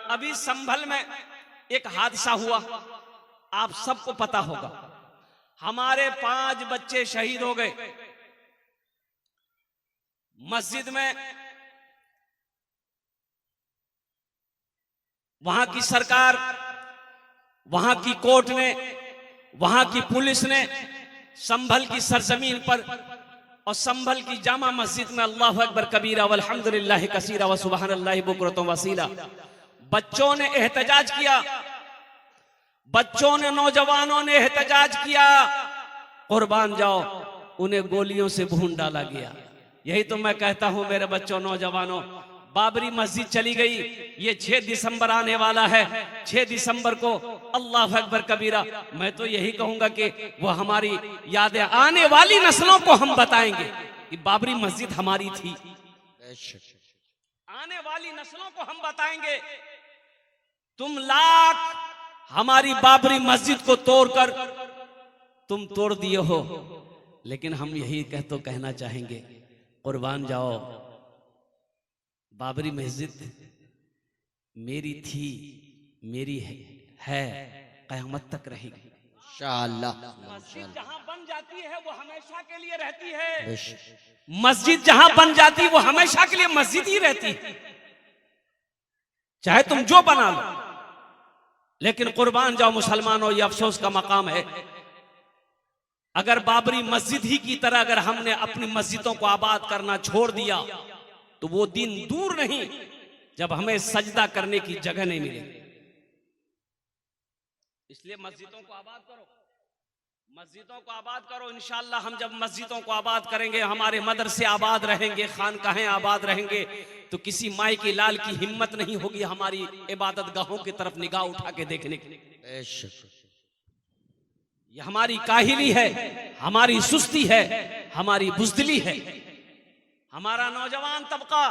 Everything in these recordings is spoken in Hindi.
अभी संभल में एक हादसा हुआ, आप सबको पता होगा। हमारे 5 बच्चे शहीद हो गए। मस्जिद में वहां की सरकार, वहां की कोर्ट ने, वहां की पुलिस ने संभल की सरजमीन पर और संभल की जामा मस्जिद में अल्लाहु अकबर कबीरा वल्हम्दुलिल्लाहि कसीरा व सुबहानल्लाहि बुकरतुम वसीला बच्चों ने एहतजाज किया, बच्चों ने, नौजवानों ने एहतजाज किया। कुर्बान जाओ, उन्हें गोलियों से भून डाला गया। यही तो मैं कहता हूं मेरे बच्चों, नौजवानों, बाबरी मस्जिद चली गई। ये 6 दिसंबर आने वाला है। 6 दिसंबर को अल्लाह अकबर कबीरा, मैं तो यही कहूंगा कि वो हमारी यादें आने वाली नस्लों को हम बताएंगे कि बाबरी मस्जिद हमारी थी। आने वाली नस्लों को हम बताएंगे, तुम लाख हमारी बाबरी मस्जिद को तोड़कर तुम तोड़ दिए हो, लेकिन हम यही कहना चाहेंगे, कुर्बान जाओ, बाबरी मस्जिद मेरी थी, मेरी है, क़यामत तक रहेगी इंशाअल्लाह। मस्जिद जहां बन जाती है वो हमेशा के लिए रहती है। मस्जिद जहां बन जाती है वो हमेशा के लिए मस्जिद ही रहती है, चाहे तुम जो बना लो। लेकिन कुर्बान जाओ मुसलमानों, ये अफसोस का मकाम है, अगर बाबरी मस्जिद ही की तरह अगर हमने अपनी मस्जिदों को आबाद करना छोड़ दिया तो वो दिन दूर नहीं जब हमें सजदा करने की जगह नहीं मिलेगी। इसलिए मस्जिदों को आबाद करो, मस्जिदों को आबाद करो। इंशाअल्लाह हम जब मस्जिदों को आबाद करेंगे, हमारे मदरसे आबाद रहेंगे, खानकाहें आबाद रहेंगे, तो किसी माई के लाल की हिम्मत नहीं होगी हमारी इबादत गाहों की तरफ निगाह उठा के देखने की। ये हमारी काहिली है, हमारी सुस्ती है, हमारी बुज़दिली है। हमारा नौजवान तबका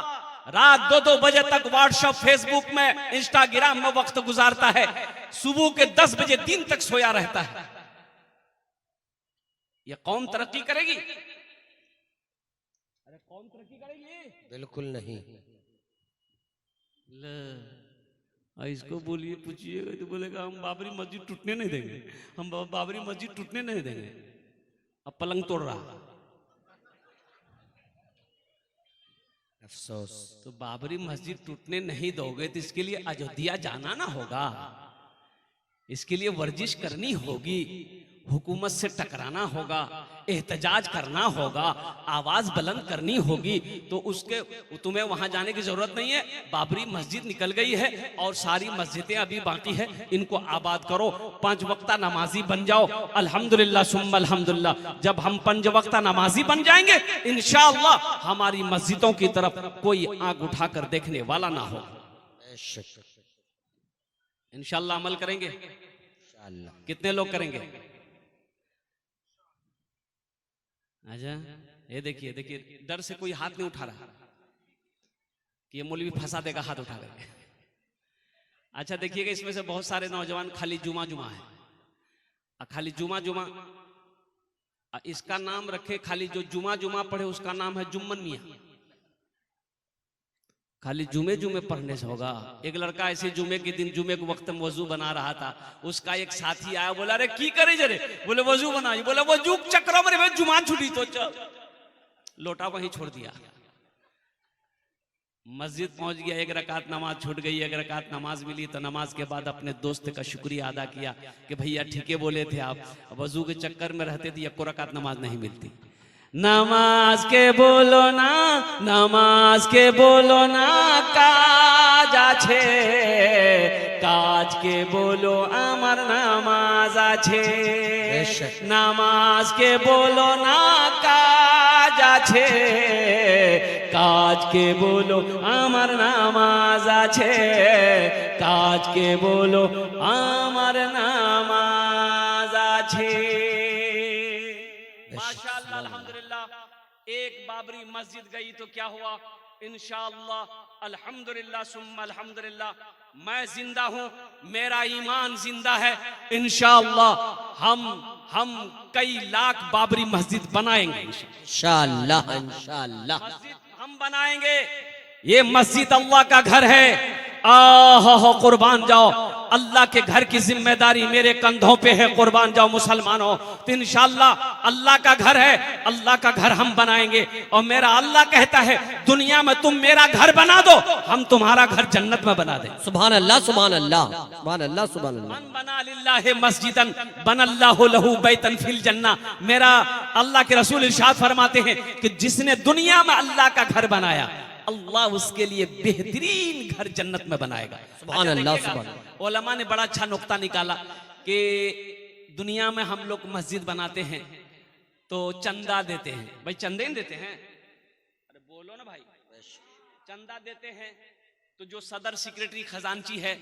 रात 2-2 बजे तक व्हाट्सएप, फेसबुक में, इंस्टाग्राम में वक्त गुजारता है, सुबह के 10 बजे दिन तक सोया रहता है। ये कौम तरक्की करेगी? अरे कौम तरक्की करेगी? बिल्कुल नहीं। इसको बोलिए, पूछिएगा तो बोलेगा हम बाबरी मस्जिद टूटने नहीं देंगे, हम बाबरी मस्जिद टूटने नहीं देंगे। अब पलंग तोड़ रहा, अफसोस। तो बाबरी मस्जिद टूटने नहीं दोगे तो इसके लिए अयोध्या जाना ना होगा, इसके लिए वर्जिश करनी होगी, हुकूमत से टकराना होगा, एहतजाज करना होगा, आवाज बुलंद करनी होगी। तो उसके तुम्हें वहां जाने की जरूरत नहीं है। बाबरी मस्जिद निकल गई है और सारी मस्जिदें अभी बाकी है, इनको आबाद करो, 5 वक्ता नमाजी बन जाओ। अल्हम्दुलिल्लाह सुम्मा अल्हम्दुलिल्लाह, जब हम 5 वक्ता नमाजी बन जाएंगे इंशाअल्लाह हमारी मस्जिदों की तरफ कोई आंख उठाकर देखने वाला ना हो। इंशाअल्लाह अमल करेंगे। कितने लोग करेंगे? अच्छा, ये देखिए देखिए, डर से कोई हाथ नहीं उठा रहा कि ये मौलवी फंसा देगा हाथ उठा करके। अच्छा देखिएगा, इसमें से बहुत सारे नौजवान खाली जुमा जुमा है, खाली जुमा जुमा, इसका नाम रखे, खाली जो जुमा जुमा पढ़े उसका नाम है जुम्मन मियाँ। खाली जुमे जुमे पढ़ने से होगा? एक लड़का ऐसे जुमे के दिन, जुमे के वक्त में वजू बना रहा था, उसका एक साथी आया, बोला अरे की करे जरे, बोले वजू बनाई, बोला वजू चक्र में जुमा छुटी तो चल, लोटा वहीं छोड़ दिया। मस्जिद पहुंच गया, 1 रकात नमाज छूट गई, 1 रकात नमाज मिली, तो नमाज के बाद अपने दोस्त का शुक्रिया अदा किया कि भैया ठीक है बोले थे आप, वजू के चक्कर में रहते थे 1 रकात नमाज नहीं मिलती। नमाज के बोलो ना, नमाज के बोलो ना, काज आछे, काज के बोलो आमार नामाज आछे, नमाज के बोलो ना, काज आछे, काज के बोलो आमार नामाज आछे, काज के बोलो आमार नामाज आछे। माशाअल्लाह अल्हम्दुलिल्लाह, एक बाबरी मस्जिद गई तो क्या हुआ? इंशाअल्लाह अल्हम्दुलिल्लाह सुम्मा अल्हम्दुलिल्लाह, मैं जिंदा हूं, मेरा ईमान जिंदा है। इंशाअल्लाह हम कई लाख बाबरी मस्जिद बनाएंगे इंशाअल्लाह। इंशाअल्लाह मस्जिद हम बनाएंगे। ये मस्जिद अल्लाह का घर है, आहो कुर्बान जाओ, अल्लाह के घर की जिम्मेदारी मेरे कंधों पे है, कुर्बान जाओ मुसलमानों। तो इंशाअल्लाह अल्लाह का घर है, अल्लाह का घर हम बनाएंगे। और मेरा अल्लाह कहता है दुनिया में तुम मेरा घर बना दो, हम तुम्हारा घर जन्नत में बना दें। सुभान अल्लाह, सुभान अल्लाह, सुभान अल्लाह, सुभान अल्लाह। मन बना लिल्लाहि मस्जिदन बनल्लाहु लहू बैतन फिल जन्ना। मेरा अल्लाह के रसूल इरशाद फरमाते हैं कि जिसने दुनिया में अल्लाह का घर बनाया, अल्लाह उसके लिए बेहतरीन घर जन्नत में बनाएगा। सुभान अल्लाह, सुभान अल्लाह। उलमा ने बड़ा अच्छा नुक्ता निकाला कि दुनिया में हम लोग मस्जिद बनाते हैं तो चंदा देते हैं। भाई चंदे देते हैं, अरे बोलो ना भाई, चंदा देते हैं तो जो सदर सेक्रेटरी खजांची है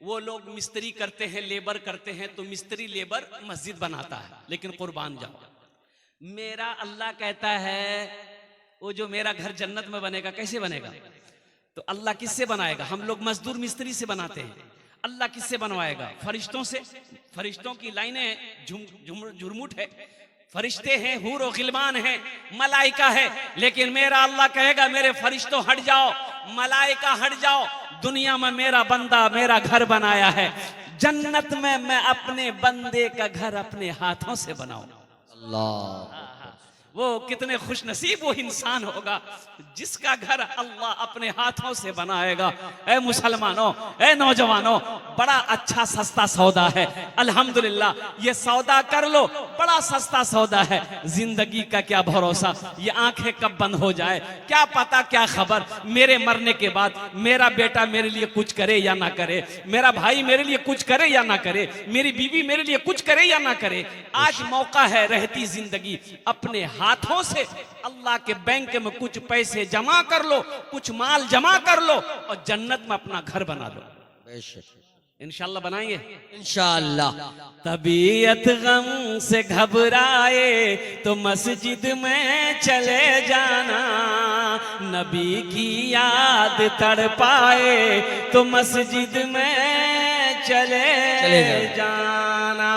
वो लोग मिस्त्री करते हैं, लेबर करते हैं, तो मिस्त्री लेबर मस्जिद बनाता है। लेकिन कुर्बान जाओ, मेरा अल्लाह कहता है वो जो मेरा घर जन्नत में बनेगा, कैसे बनेगा? तो अल्लाह किससे बनाएगा? हम लोग मजदूर मिस्त्री से बनाते हैं, अल्लाह किससे बनवाएगा? फरिश्तों से। फरिश्तों की लाइनें झुरमुट है, फरिश्ते हैं, हूर और गिलमान है, मलाइका है। लेकिन मेरा अल्लाह कहेगा मेरे फरिश्तों हट जाओ, मलाइका हट जाओ, दुनिया में मेरा बंदा मेरा घर बनाया है, जन्नत में मैं अपने बंदे का घर अपने हाथों से बनाऊं। अल्लाह, वो कितने खुश नसीब वो इंसान होगा जिसका घर अल्लाह अपने हाथों से बनाएगा। ऐ मुसलमानों, ऐ नौजवानों, बड़ा अच्छा सस्ता सौदा है अल्हम्दुलिल्लाह। ये सौदा कर लो, बड़ा सस्ता सौदा है। जिंदगी का क्या भरोसा, ये आंखें कब बंद हो जाए, क्या पता, क्या खबर। मेरे मरने के बाद मेरा बेटा मेरे लिए कुछ करे या ना करे, मेरा भाई मेरे लिए कुछ करे या ना करे, मेरी बीवी मेरे लिए कुछ करे या ना करे। आज मौका है, रहती जिंदगी अपने हाथों से अल्लाह के बैंक में कुछ पैसे जमा कर लो, कुछ माल जमा कर लो और जन्नत में अपना घर बना लो। इंशाअल्लाह बनाएंगे, इंशाअल्लाह। तबीयत गम से घबराए तो मस्जिद में चले जाना, नबी की याद तड़पाए तो मस्जिद में चले जाना।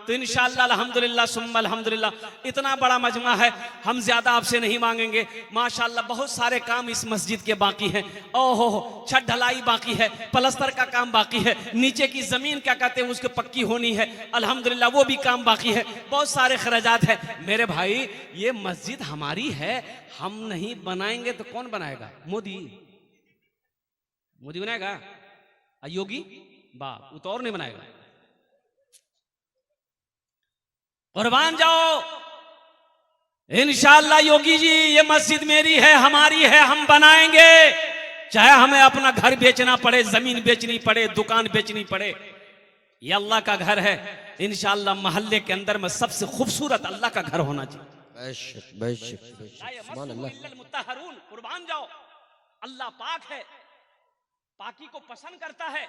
तो इंशाअल्लाह अल्हम्दुलिल्लाह सुम्मा अल्हम्दुलिल्लाह, इतना बड़ा मजमा है, हम ज्यादा आपसे नहीं मांगेंगे। माशाअल्लाह बहुत सारे काम इस मस्जिद के बाकी हैं। ओहो, छत ढलाई बाकी है, प्लास्टर का काम बाकी है, नीचे की जमीन क्या कहते हैं उसके पक्की होनी है, अल्हम्दुलिल्लाह वो भी काम बाकी है, बहुत सारे खर्चात है। मेरे भाई ये मस्जिद हमारी है, हम नहीं बनाएंगे तो कौन बनाएगा? मोदी बनाएगा? योगी वाह, वो तो और नहीं बनाएगा। कुर्बान जाओ, इंशाअल्लाह योगी जी ये मस्जिद मेरी है, हमारी है, हम बनाएंगे, चाहे हमें अपना घर बेचना पड़े, जमीन बेचनी पड़े, दुकान बेचनी पड़े। ये अल्लाह का घर है। इंशाअल्लाह मोहल्ले के अंदर में सबसे खूबसूरत अल्लाह का घर होना चाहिए। कुर्बान जाओ, अल्लाह पाक है, पाकी को पसंद करता है,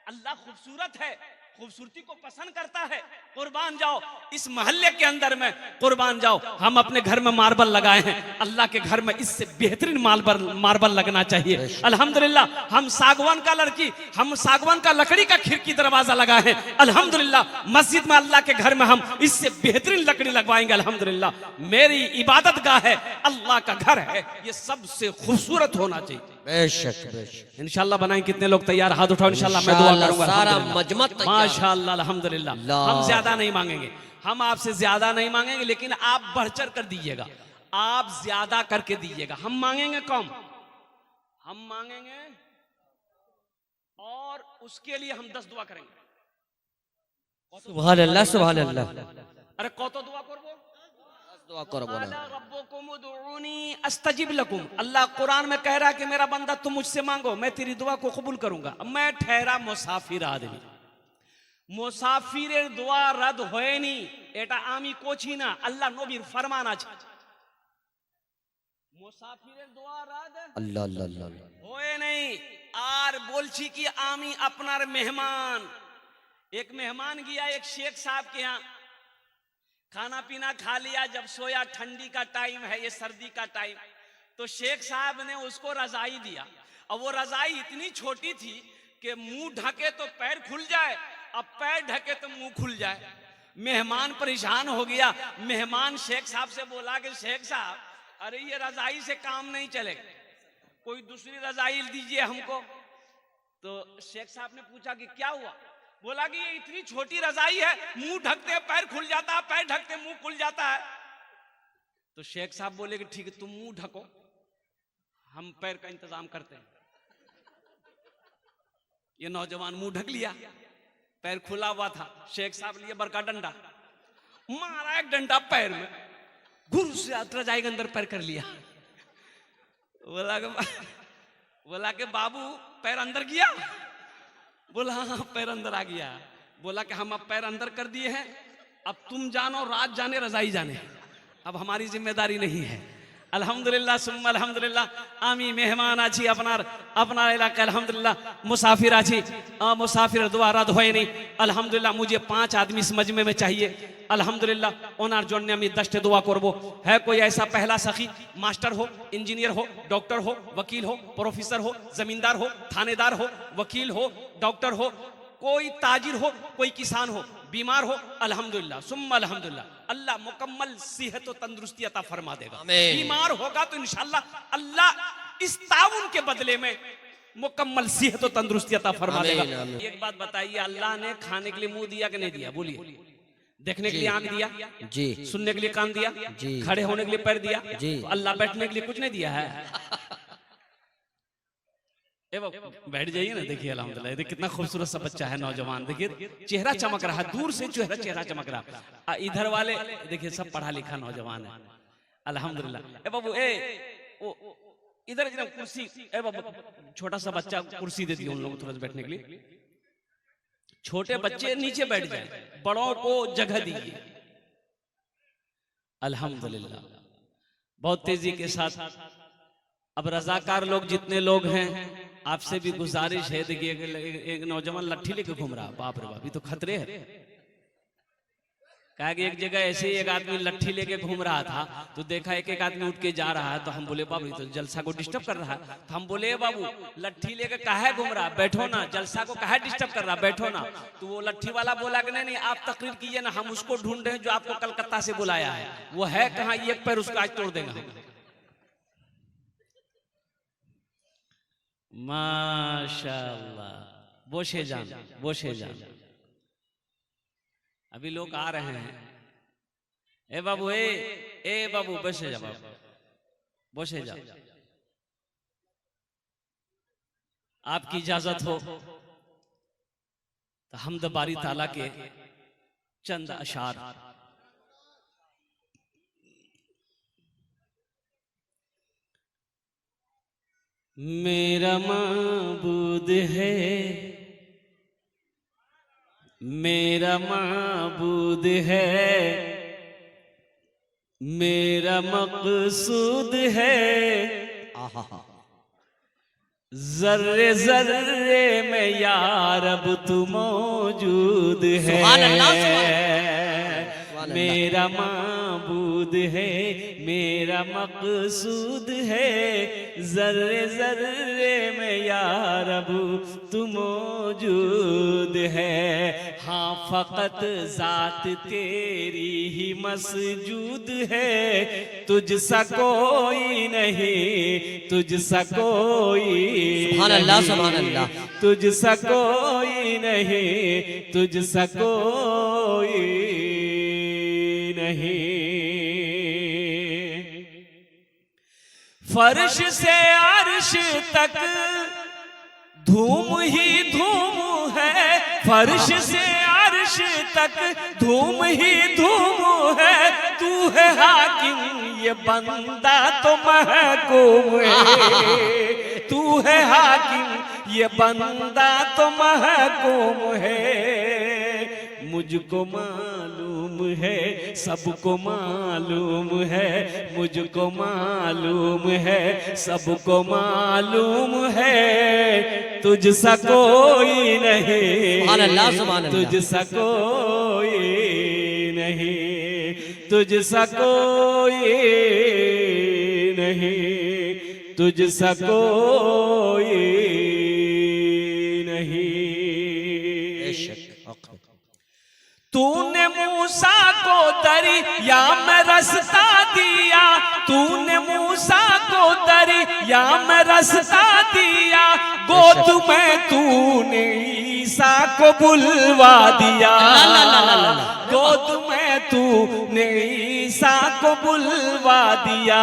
अल्लाह खूबसूरत है, खूबसूरती को पसंद करता है। कुर्बान जाओ, इस मोहल्ले के अंदर में कुर्बान जाओ, हम अपने घर में मार्बल लगाए हैं, अल्लाह के घर में इससे बेहतरीन मार्बल लगना चाहिए। अल्हम्दुलिल्लाह हम सागवान का लकड़ी का खिड़की दरवाजा लगाए हैं। अल्हम्दुलिल्लाह मस्जिद में अल्लाह के घर में हम इससे बेहतरीन लकड़ी लगवाएंगे। अल्हम्दुलिल्लाह मेरी इबादत गाह है, अल्लाह का घर है, ये सबसे खूबसूरत होना चाहिए। बेशक इंशाअल्लाह बनाएं। कितने लोग तैयार? हाथ उठाओ, इंशाअल्लाह मैं दुआ करूंगा। सारा मजमा माशाअल्लाह अल्हम्दुलिल्लाह। हम ज्यादा नहीं मांगेंगे, हम आपसे ज्यादा नहीं मांगेंगे, लेकिन आप बढ़ चढ़ कर दीजिएगा, आप ज्यादा करके दीजिएगा। हम मांगेंगे कम, हम मांगेंगे और उसके लिए हम 10 दुआ करेंगे। सुभान अल्लाह, सुभान अल्लाह। अरे कत दुआ करबो? दुआ करबो ना। रब्बुकुम उदऊनी अस्तजिब लकुम। अल्लाह कुरान में कह रहा है कि मेरा बंदा तुम मुझसे मांगो, मैं तेरी दुआ को कबूल करूंगा। मैं ठहरा मुसाफिर आदमी, मुसाफिर दुआ रद्द होए नी, एटा आमी कोची ना, अल्लाह नबीर फरमाना छे, मुसाफिर दुआ रद्द अल्लाह अल्लाह होए नहीं। आर बोलছি कि आमी अपनार मेहमान, एक मेहमान गया एक शेख साहब के यहाँ, खाना पीना खा लिया, जब सोया, ठंडी का टाइम है, ये सर्दी का टाइम, तो शेख साहब ने उसको रजाई दिया। और वो रजाई इतनी छोटी थी कि मुंह ढके तो पैर खुल जाए, अब पैर ढके तो मुंह खुल जाए। मेहमान परेशान हो गया। मेहमान शेख साहब से बोला कि शेख साहब, अरे ये रजाई से काम नहीं चलेगा। कोई दूसरी रजाई दीजिए हमको। तो शेख साहब ने पूछा कि क्या हुआ? बोला कि ये इतनी छोटी रजाई है, मुंह ढकते पैर खुल जाता है, पैर ढकते मुंह खुल जाता है। तो शेख साहब बोले कि ठीक है, तुम मुंह ढको, हम पैर का इंतजाम करते हैं। ये नौजवान मुंह ढक लिया, पैर खुला हुआ था। शेख साहब लिए बरका डंडा, मारा एक डंडा पैर में, घुर से रजाई के अंदर पैर कर लिया। बोला कि बाबू पैर अंदर गया? बोला हाँ पैर अंदर आ गया। बोला कि हम अब पैर अंदर कर दिए हैं, अब तुम जानो, रात जाने रजाई जाने, अब हमारी जिम्मेदारी नहीं है। अल्हम्दुलिल्लाह सुम्मा अल्हम्दुलिल्लाह। आमी मेहमान आछी अपना इलाका, अल्हम्दुलिल्लाह मुसाफिर आछी, मुसाफिर दुआ रद्द होए नहीं। अल्हम्दुलिल्लाह मुझे 5 आदमी इस मजमे में चाहिए। अल्हम्दुलिल्लाह ओनार जोन्ने আমি 10 दुआ करबो। है कोई ऐसा पहला सखी, मास्टर हो, इंजीनियर हो, डॉक्टर हो, वकील हो, प्रोफेसर हो, जमींदार हो, थानेदार हो, वकील हो, डॉक्टर हो, कोई ताजिर हो, कोई किसान हो, बीमार हो, अल्हम्दुलिल्लाह सुम्मा अल्हम्दुलिल्लाह, अल्लाह मुकम्मल सेहत और तंदुरुस्ती अता फरमा देगा। बीमार होगा तो इंशाअल्लाह अल्लाह इस ताउन के बदले में मुकम्मल सेहत और तंदुरुस्ती अता फरमा देगा। एक बात बताइए, अल्लाह ने खाने के लिए मुंह दिया कि नहीं दिया? बोलिए। देखने के लिए आंख दिया जी, सुनने के लिए कान दिया जी, खड़े होने के लिए पैर दिया जी, तो अल्लाह बैठने के लिए कुछ नहीं दिया है? बैठ जाइए ना, देखिए अल्हम्दुलिल्लाह, देखिए कितना खूबसूरत सा बच्चा है, नौजवान, देखिए चेहरा चमक रहा है, दूर से चेहरा चमक रहा है। इधर वाले देखिए सब पढ़ा लिखा नौजवान है, अल्हम्दुलिल्लाह। ए बाबू इधर कुर्सी, ए बाबू छोटा सा बच्चा कुर्सी दे दिया उन लोगों को थोड़ा बैठने के लिए। छोटे बच्चे नीचे बैठ जाए, बड़ों को जगह दीजिए। अल्हम्दुलिल्लाह बहुत तेजी के साथ अब रजाकार लोग जितने लोग हैं, आपसे भी गुजारिश है, देखिए एक नौजवान लट्ठी लेके घूम रहा, बाप रे बाप, ये तो खतरे है। कहा कि एक जगह ऐसे ही एक आदमी लट्ठी लेके घूम रहा था, तो देखा एक आदमी उठ के जा रहा है, तो हम बोले बाबू तो जलसा को डिस्टर्ब कर रहा है। तो हम बोले बाबू लट्ठी लेके काहे घूम रहा, बैठो ना, जलसा को काहे डिस्टर्ब कर रहा, बैठो ना। तो वो लट्ठी वाला बोला कि नहीं आप तकरीर कीजिए ना, हम उसको ढूंढ रहे हैं जो आपको कलकत्ता से बुलाया है, वो है कहाँ, एक पैर उसका आज तोड़ देगा। माशाअल्लाह, बोशे जान अभी लोग आ रहे हैं। ए बाबू ए बाबू बसे जा, बाबू बसे जा, आपकी इजाजत हो तो हमद बारी ताला के चंद अशार। मेरा माबूद है, मेरा माबूद है, मेरा मकसूद है, जर्रे जर्रे में या रब तू मौजूद है। मेरा माबूद है, मेरा मकसूद है, जर्रे जर्रे में या रब तू मौजूद है। हाँ फकत जात तेरी ही मसजूद है, तुझसा कोई नहीं, तुझसा कोई, सुभान अल्लाह सुभान अल्लाह, तुझसा कोई नहीं, तुझसा कोई नहीं। फर्श से अर्श तक धूम ही धूम है, फर्श से अर्श तक धूम ही धूम है। तू है हाकिम ये बंदा तो महकूम है, तू है हाकिम ये बंदा तो महकूम है। मुझको मालूम है, सबको मालूम है, मुझको मालूम है, सबको मालूम है, तुझसा कोई नहीं, सुभान अल्लाह सुभान अल्लाह, तुझसा कोई नहीं, तुझसा कोई नहीं, तुझसा कोई नहीं। तूने मूसा को दरिया में रास्ता दिया, तूने मूसा को दरिया में रास्ता दिया, गोद में तूने ईसा को बुलवा दिया, गोद में तूने ईसा को बुलवा दिया,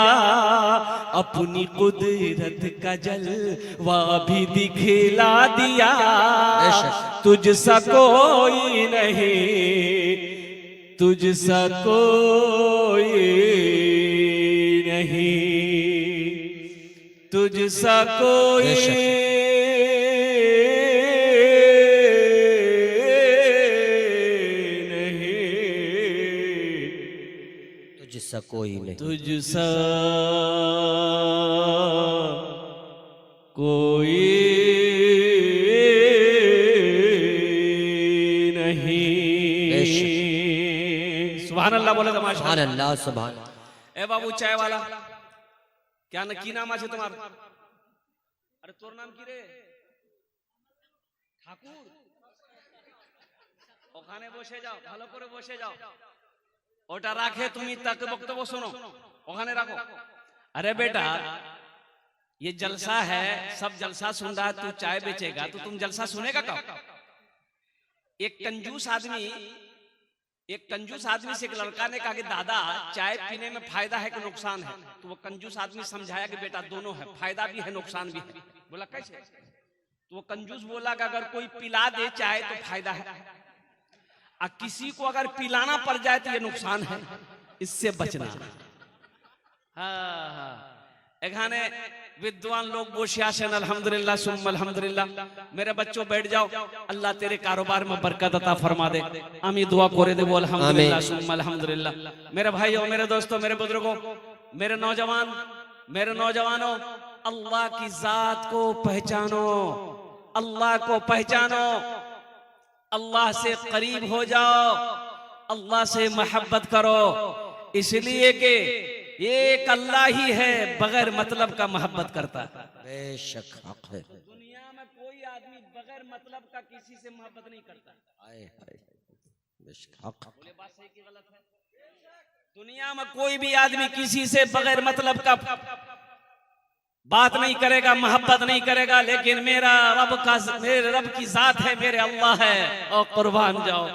अपनी कुदरत का जलवा भी दिखला दिया, तुझसा कोई नहीं, तुझसा कोई नहीं, तुझसा कोई तुझसा कोई नहीं, तुझसा कोई सुभान अल्लाह बोले तो माशाअल्लाह। सुभान अल्लाह सुभान। ए बाबू चाय वाला, क्या न की नाम আছে তোমার? আরে তোর নাম কি রে? ঠাকুর। ওখানে বসে যাও, ভালো করে বসে যাও, ওটা রাখে তুমি তাকে বক্তব্য শোনো, ওখানে রাখো। अरे बेटा ये जलसा है, सब जलसा सुन रहा है, तू चाय बेचेगा तो तुम जलसा सुनेगा कब? एक कंजूस आदमी से एक लड़का ने कहा कि दादा चाय पीने में फायदा है कि नुकसान है? तो वो कंजूस आदमी समझाया कि बेटा दोनों है, फायदा भी है नुकसान भी है। बोला कैसे? तो वो कंजूस बोला कि अगर कोई पिला दे चाय तो फायदा है, और किसी को अगर पिलाना पड़ जाए तो ये नुकसान है, इससे बचना। এখানে विद्वान लोग বসে আছেন, अल्हम्दुलिल्लाह सुम्मा अल्हम्दुलिल्लाह। मेरे बच्चों बैठ जाओ, अल्लाह तेरे कारोबार में बरकत अता फरमा दे, आमी दुआ करे दे, बोल अल्हम्दुलिल्लाह सुम्मा अल्हम्दुलिल्लाह। मेरे भाइयों, मेरे दोस्तों, मेरे बुजुर्गों, मेरे नौजवानों, अल्लाह की जात को पहचानो, अल्लाह को पहचानो, अल्लाह से करीब हो जाओ, अल्लाह से मोहब्बत करो, इसलिए कि एक अल्लाह ही है बगैर मतलब का मोहब्बत करता है। बेशक हक है। दुनिया में कोई आदमी बगैर मतलब का किसी से मोहब्बत नहीं करता। बेशक हक। बोले बात सही कि गलत है? दुनिया में कोई भी आदमी किसी से बगैर मतलब का बात नहीं करेगा, मोहब्बत नहीं करेगा, लेकिन मेरे रब की जात है, मेरे अल्लाह है, और कुर्बान जाओ,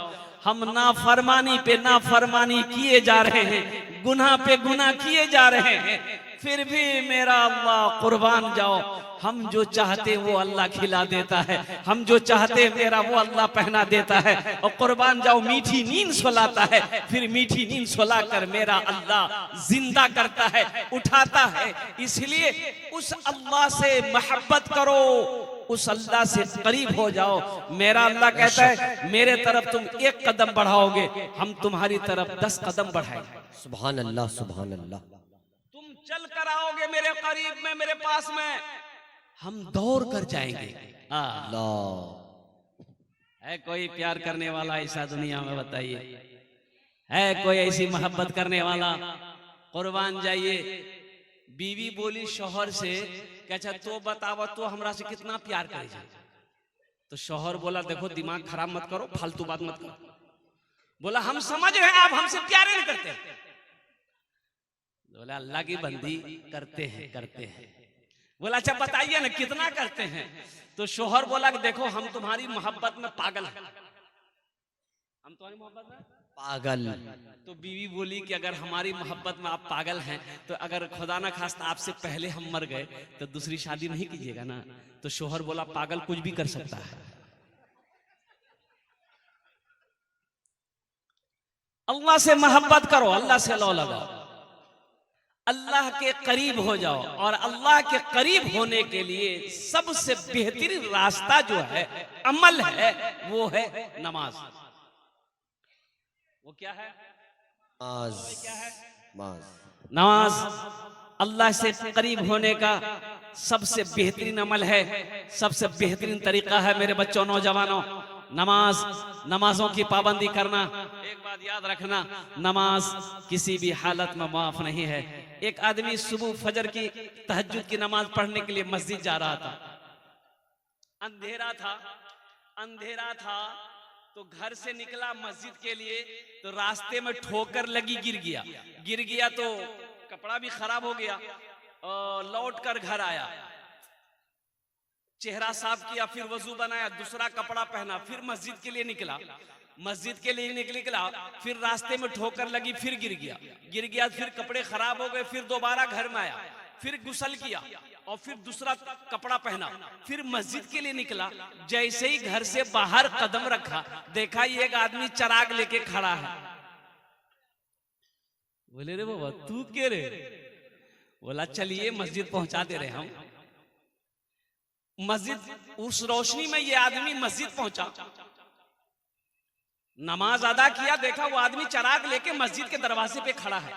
हम नाफरमानी पे नाफरमानी किए जा रहे हैं, गुनाह पे गुनाह किए जा रहे हैं, फिर भी मेरा अल्लाह कुर्बान जाओ, हम जो चाहते वो अल्लाह खिला देता है, हम जो चाहते मेरा वो अल्लाह पहना देता है, और कुर्बान जाओ मीठी नींद सुलाता है, फिर मीठी नींद सुला कर मेरा अल्लाह जिंदा करता है, उठाता है। इसलिए उस अल्लाह से मोहब्बत करो, उस अल्लाह से करीब हो जाओ। मेरा अल्लाह कहता है मेरे तरफ तुम एक कदम बढ़ाओगे, हम तुम्हारी तरफ 10 कदम बढ़ाएंगे। सुभान अल्लाह सुभान अल्लाह। तुम चल कर आओगे मेरे करीब में, मेरे पास में, हम दौड़ कर जाएंगे। है कोई प्यार करने वाला ऐसा दुनिया में? बताइए, है कोई ऐसी मोहब्बत करने वाला? कुर्बान जाइए। बीवी बोली शौहर से, अच्छा तो बतावा तो हमरा से कितना प्यार करे जाए? तो शौहर बोला देखो दिमाग खराब मत करो, फालतू बात मत करो। बोला हम समझ रहे हैं आप हमसे प्यार नहीं करते। बोला अल्लाह की बंदी करते हैं। बोला अच्छा बताइए ना कितना करते हैं? तो शौहर बोला कि देखो हम तुम्हारी मोहब्बत में पागल हैं, हम तुम्हारी मोहब्बत में पागल। तो बीवी बोली कि अगर हमारी मोहब्बत में आप पागल हैं तो अगर खुदा ना खास्ता आपसे पहले हम मर गए तो दूसरी शादी नहीं कीजिएगा ना? तो शौहर बोला पागल कुछ भी कर सकता है। अल्लाह से मोहब्बत करो, अल्लाह से लौ लगाओ, अल्लाह के करीब हो जाओ, और अल्लाह के करीब होने के लिए सबसे बेहतरीन रास्ता जो है, अमल है, वो है नमाज। वो क्या है? नमाज अल्लाह से करीब होने का सबसे बेहतरीन अमल है, सबसे बेहतरीन तरीका है। मेरे बच्चों, नौजवानों, नमाजों की पाबंदी करना। एक बात याद रखना, नमाज किसी भी हालत में माफ नहीं है। एक आदमी सुबह फजर की तहज्जुद की नमाज पढ़ने के लिए मस्जिद जा रहा था, अंधेरा था, तो घर से निकला मस्जिद के लिए, तो रास्ते में ठोकर लगी, गिर गया तो कपड़ा भी खराब हो गया। और लौट कर घर आया, चेहरा साफ किया, फिर वजू बनाया, दूसरा कपड़ा पहना, फिर मस्जिद के लिए निकला। फिर रास्ते में ठोकर लगी, फिर गिर गया, फिर कपड़े खराब हो गए, फिर दोबारा घर में आया, फिर गुस्ल किया और फिर दूसरा कपड़ा पहना, फिर मस्जिद के लिए निकला। जैसे ही घर से बाहर कदम रखा, देखा ये एक आदमी चिराग लेके खड़ा है। बोले रे बाबा तू के रे? बोला चलिए मस्जिद पहुंचा दे रहे हम। मस्जिद, उस रोशनी में ये आदमी मस्जिद पहुंचा, नमाज अदा किया, देखा वो आदमी चिराग लेके मस्जिद के दरवाजे पे खड़ा है।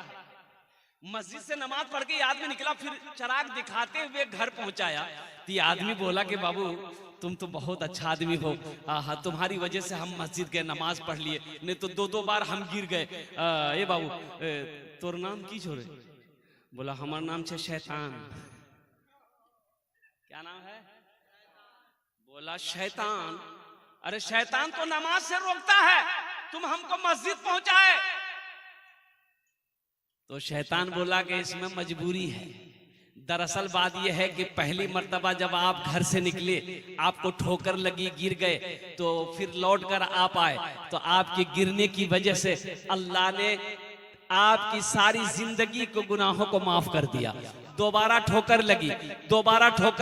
मस्जिद से नमाज पढ़ के आदमी निकला, फिर चिराग दिखाते हुए घर पहुंचाया। तो ये आदमी बोला कि बाबू तुम तो बहुत अच्छा आदमी हो, तुम्हारी वजह से हम मस्जिद गए, नमाज पढ़ लिए, नहीं तो दो बार हम गिर गए। ये बाबू तोर नाम की छोरे? बोला हमार नाम है शैतान। क्या नाम है? बोला शैतान। अरे शैतान तो नमाज से रोकता है, तुम हमको मस्जिद पहुंचाए। तो शैतान बोला कि इसमें मजबूरी है। दरअसल बात यह है कि पहली मर्तबा जब आप घर से निकले, आपको ठोकर लगी, गिर गए, तो फिर लौट कर आप आए, तो आपके गिरने की वजह से अल्लाह ने आपकी सारी जिंदगी को, गुनाहों को माफ कर दिया। दोबारा ठोकर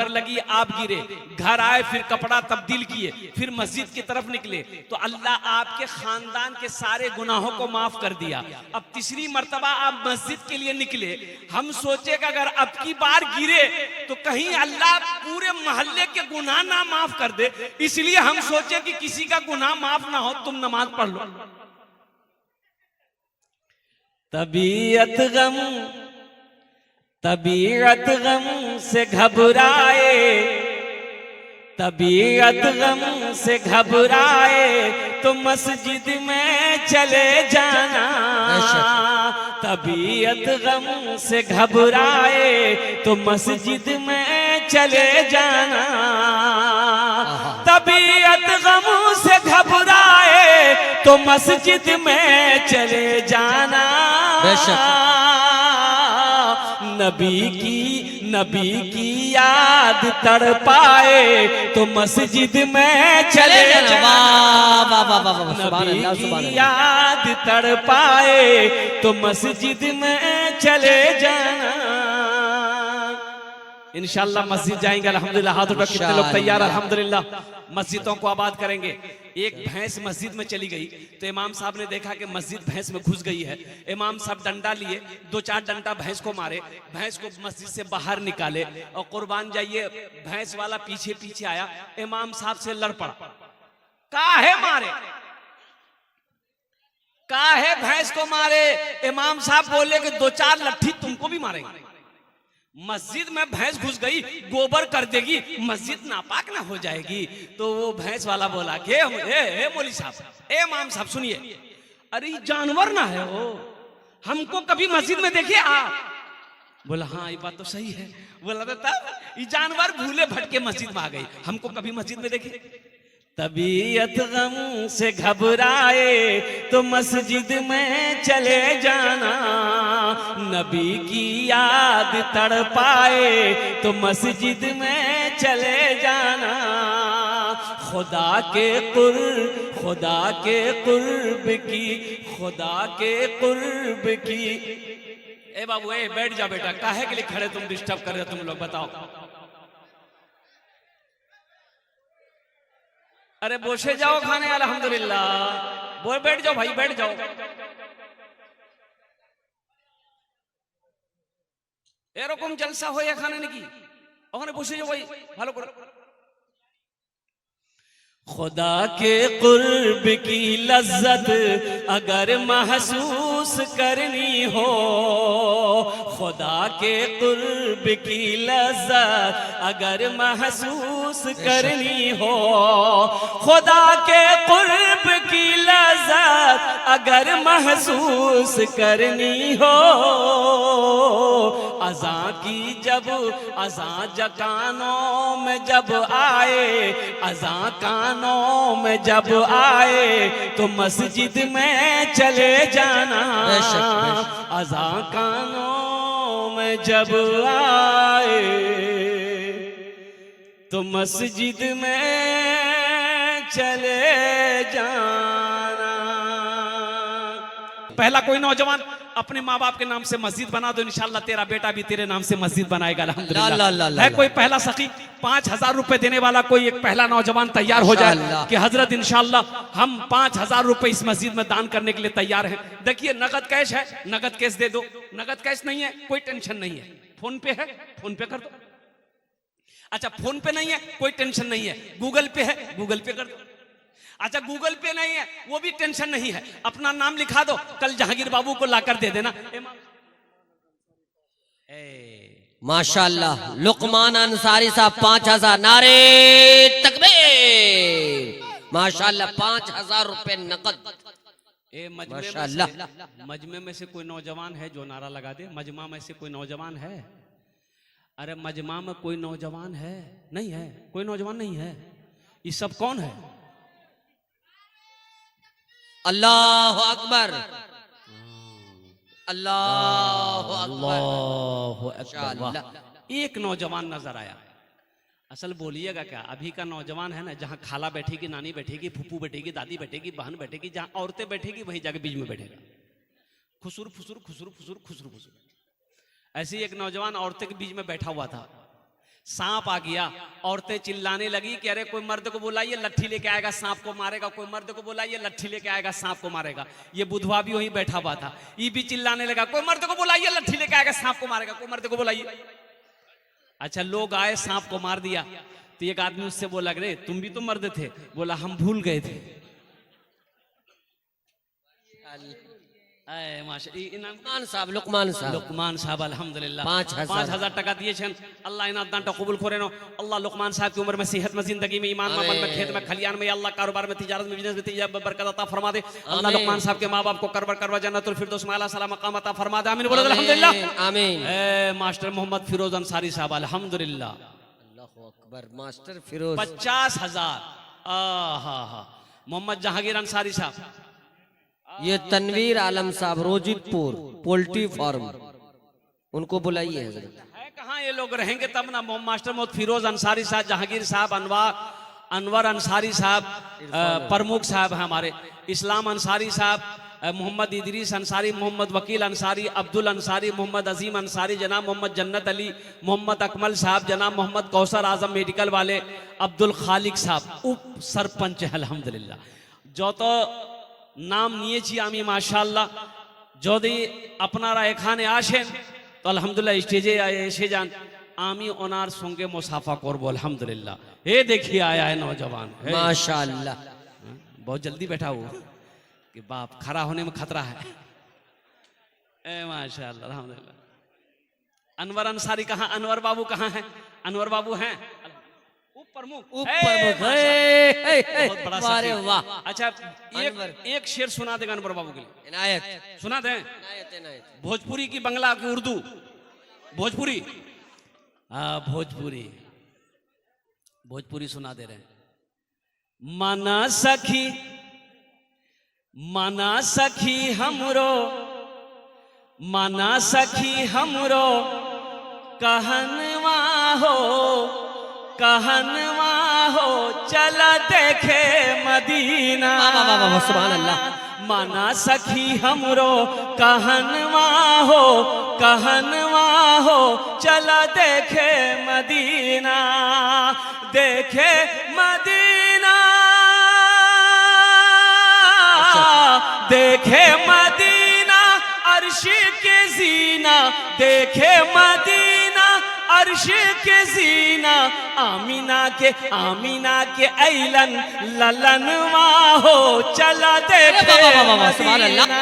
लगी, आप गिरे, घर आए, फिर कपड़ा तब्दील किए, फिर मस्जिद की तरफ निकले, तो अल्लाह आपके खानदान के सारे गुनाहों को माफ कर दिया। अब तीसरी मर्तबा आप मस्जिद के लिए निकले, हम सोचे कि अगर अब की बार गिरे तो कहीं अल्लाह पूरे मोहल्ले के गुनाह ना माफ कर दे, इसलिए हम सोचे कि किसी का गुनाह माफ ना हो, तुम नमाज पढ़ लो। तबीयत गम से घबराए, तो मस्जिद में चले जाना। तबीयत गम से घबराए, तो मस्जिद में चले जाना। तबीयत गम से घबराए, तो मस्जिद में चले जाना। नबी की याद तड़पाए, तो मस्जिद में चले जाना। नबी की याद तड़पाए, तो मस्जिद में चले जाना। इंशाल्लाह मस्जिद जाएंगे अल्हम्दुलिल्लाह। हाथ उठा, कितने लोग तैयार? अल्हम्दुलिल्लाह मस्जिदों को आबाद करेंगे। एक भैंस मस्जिद में चली गई, तो इमाम साहब ने देखा कि मस्जिद भैंस में घुस गई है। इमाम साहब डंडा लिए, 2-4 डंडा भैंस को मारे, भैंस को मस्जिद से बाहर निकाले, और कुर्बान जाइए भैंस वाला पीछे आया, इमाम साहब से लड़ पड़ा। काहे मारे? काहे भैंस को मारे? इमाम साहब बोले कि 2-4 लट्ठी तुमको भी मारेंगे। मस्जिद में भैंस घुस गई, गोबर कर देगी, मस्जिद नापाक ना हो जाएगी। तो वो भैंस वाला बोला कि ए मौलवी साहब, ए इमाम साहब सुनिए, अरे जानवर ना है वो, हमको कभी मस्जिद में देखे आप? बोला हाँ ये बात तो सही है। बोला तब ये जानवर भूले भटके मस्जिद में आ गई, हमको कभी मस्जिद में देखे? तबीयत गम से घबराए, तो मस्जिद में चले जाना। नबी की याद तड़पाए, तो मस्जिद में चले जाना। खुदा के कुर्ब की। ए बाबू ए बैठ जा बेटा, काहे के लिए खड़े तुम, डिस्टर्ब कर रहे हो तुम लोग, बताओ। अरे बोसे जाओ खाने, अल्हम्दुलिल्लाह। बोल बैठ जाओ भाई, बैठ जाओ। এরকম জলসা হয় এখানে নাকি? ওখানে বসে যাও ভাই, ভালো করে। खुदा के कुर्ब की लज्जत अगर महसूस करनी हो, खुदा के कुर्ब की लज्जत अगर महसूस करनी हो, खुदा के कुर्ब की लज्जत अगर महसूस करनी हो, अज़ां की जब अज़ां कानों में जब आए, अज़ां कानों में जब आए तो मस्जिद में चले जाना। अज़ां कानों में जब आए तो मस्जिद में चले जाना। पहला कोई नौजवान अपने माँ बाप के नाम से मस्जिद बना दो, इंशाल्लाह तेरा बेटा भी तेरे नाम से मस्जिद बनाएगा। अल्हम्दुलिल्लाह। है कोई पहला सखी 5,000 रुपए देने वाला, कोई एक पहला नौजवान तैयार हो जाए कि हजरत इंशाल्लाह हम 5,000 रुपए इस मस्जिद में दान करने के लिए तैयार हैं। देखिए नगद कैश है, नगद कैश दे दो। नगद कैश नहीं है कोई टेंशन नहीं है, फोन पे है फोन पे कर दो। अच्छा फोन पे नहीं है कोई टेंशन नहीं है, गूगल पे है गूगल पे कर दो। अच्छा गूगल पे नहीं है वो भी टेंशन नहीं है, अपना नाम लिखा दो, कल जहांगीर बाबू को लाकर दे देना। माशाअल्लाह लुकमान अंसारी साहब 5,000 नारे तकबीर। माशाअल्लाह 5,000 रुपए नकद। मजमे में से कोई नौजवान है जो नारा लगा दे? मजमा में से कोई नौजवान है? अरे मजमा में कोई नौजवान है? नहीं है, कोई नौजवान नहीं है। ये सब कौन है? अल्लाह अकबर, अल्लाह अकबर। एक नौजवान नजर आया। असल बोलिएगा क्या, अभी का नौजवान है ना, जहां खाला बैठेगी, नानी बैठेगी, फूफू बैठेगी, दादी बैठेगी, बहन बैठेगी, जहां औरतें बैठेगी वहीं जाके बीच में बैठेगा। खुसुर फुसुर खुसुर फुसुर खुसुर फुसुर। ऐसे ही एक नौजवान औरतें के बीच में बैठा हुआ था, सांप आ गया, औरतें चिल्लाने लगी कि अरे कोई मर्द को बुलाइए लट्ठी लेके आएगा सांप को मारेगा, कोई मर्द को बुलाइए लट्ठी लेके आएगा सांप को मारेगा। ये बुधवा भी वहीं बैठा हुआ था, ये भी चिल्लाने लगा कोई मर्द को बुलाइए लट्ठी लेके आएगा सांप को मारेगा, कोई मर्द को बुलाइए। अच्छा लोग आए, सांप को मार दिया। तो एक आदमी उससे बोला रे तुम भी तो मर्द थे? बोला हम भूल गए थे। लुकमान साहब अल्हम्दुलिल्लाह 5,000 टका दिए छन। अल्लाह इना दान कबूल करे नो। अल्लाह लुकमान साहब की उम्र में, सेहत में, जिंदगी में, ईमान में, अमल में, खेत में, खलियान में, अल्लाह कारोबार में, तिजारत में, बिजनेस में बरकत अता फरमा दे। अल्लाह लुकमान साहब के माँ बाप को करवा जन्नतुल फिरदौस में आला सला मकाम अता फरमा दे। आमीन बोलो अल्हम्दुलिल्लाह आमीन। मास्टर मोहम्मद फिरोज अंसारी साहब अल्हम्दुलिल्लाह। अल्लाहु अकबर। मास्टर फिरोज 50,000। मोहम्मद जहांगीर अंसारी साहब। ये तनवीर आलम साहब रोजितपुर पोल्ट्री फार्म, उनको बुलाइए। है कहाँ ये लोग रहेंगे तब ना। मास्टर मोहम्मद फिरोज अंसारी साहब, जहांगीर साहब, अनवर अंसारी साहब प्रमुख साहब हैं हमारे, इस्लाम अंसारी साहब, मोहम्मद इदरीस अंसारी, मोहम्मद वकील अंसारी, अब्दुल अंसारी, मोहम्मद अजीम अंसारी, जनाब मोहम्मद जन्नत अली, मोहम्मद अकमल साहब, जनाब मोहम्मद कौसर आजम मेडिकल वाले, अब्दुल खालिक साहब उप सरपंच है अल्हम्दुलिल्लाह। जो तो नाम নিয়েছি আমি মাশাআল্লাহ, যদি আপনারা এখানে আসেন তো আলহামদুলিল্লাহ স্টেজে এসে যান, আমি ওনার সঙ্গে মুসাফা করব अल्हम्दुलिल्लाह। ये देखिए आया है नौजवान माशाअल्लाह, बहुत जल्दी बैठा हुआ कि बाप खड़ा होने में खतरा है। माशाअल्लाह अल्हम्दुलिल्लाह। अनवर अंसारी कहाँ, अनवर बाबू कहाँ हैं? अनवर बाबू हैं प्रमुख, बहुत बड़ा अरे वाह। अच्छा एक शेर सुना देगा अनवर बाबू के लिए? इनायत सुना दें। इनायत। भोजपुरी की बंगला की उर्दू? भोजपुरी। भोजपुरी भोजपुरी सुना दे रहे हैं। माना सखी हमरो, माना सखी हमरो कहनवा हो, कहनवा हो चला देखे मदीना। सुभान अल्लाह। माना सखी हमरो कहनवा हो, कहनवा हो चला देखे मदीना, देखे मदीना, देखे मदीना अर्श के जीना, देखे मदीना अर्श के जीना, आमीना के ऐलन ललनवा हो चला देखे मदीना,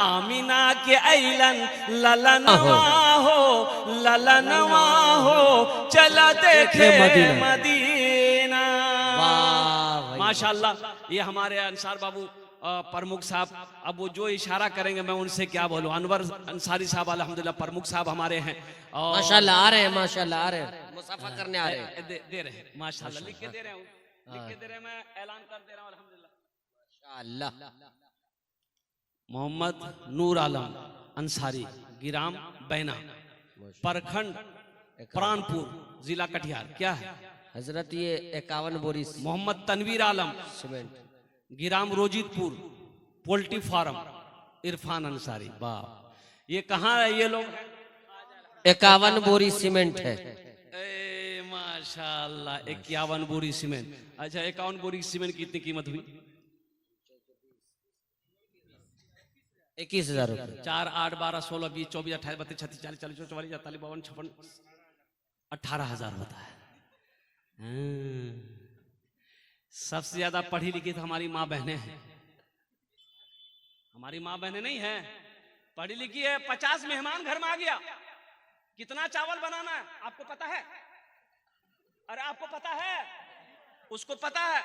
आमीना के ऐलन ललनवा हो, ललनवा हो चला देखे मदीना। माशाअल्लाह। ये हमारे अंसार बाबू प्रमुख साहब, अब वो जो इशारा करेंगे मैं उनसे क्या बोलूं। अनवर अंसारी साहब अल्हम्दुलिल्लाह प्रमुख साहब हमारे हैं और माशाल्लाह आ रहे हैं, माशाल्लाह आ रहे हैं, मुसाफा करने आ रहे हैं। दे रहे हैं माशाल्लाह, लिख के दे रहे हूँ, लिख के दे रहे हैं, मैं ऐलान कर दे रहा हूँ अल्हम्दुलिल्लाह। माशाल्लाह। मोहम्मद नूर आलम अंसारी, गिराम बैना, प्रखंड प्राणपुर, जिला कटिहार। क्या है हजरत ये 51 बोरी मोहम्मद तनवीर आलम, सीमेंट, गिराम रोजितपुर, पोल्ट्री फार्म, इरफान अंसारी। वाह, ये कहाँ है ये लोग? 51 बोरी सीमेंट है। ए माशाल्लाह, 51 बोरी सीमेंट। अच्छा, 51 बोरी सीमेंट की कितनी कीमत हुई? 21,000 रुपये। 4, 8, 12, 16, 20, 24, 28, 32, 36, 40, 44, 44, 45, 52, 56, 18,000 होता है। सबसे ज्यादा पढ़ी लिखी तो हमारी माँ बहनें हैं। हमारी माँ बहनें नहीं है, पढ़ी लिखी है। 50 मेहमान घर में आ गया, कितना चावल बनाना है आपको पता है? अरे आपको पता है, उसको पता है।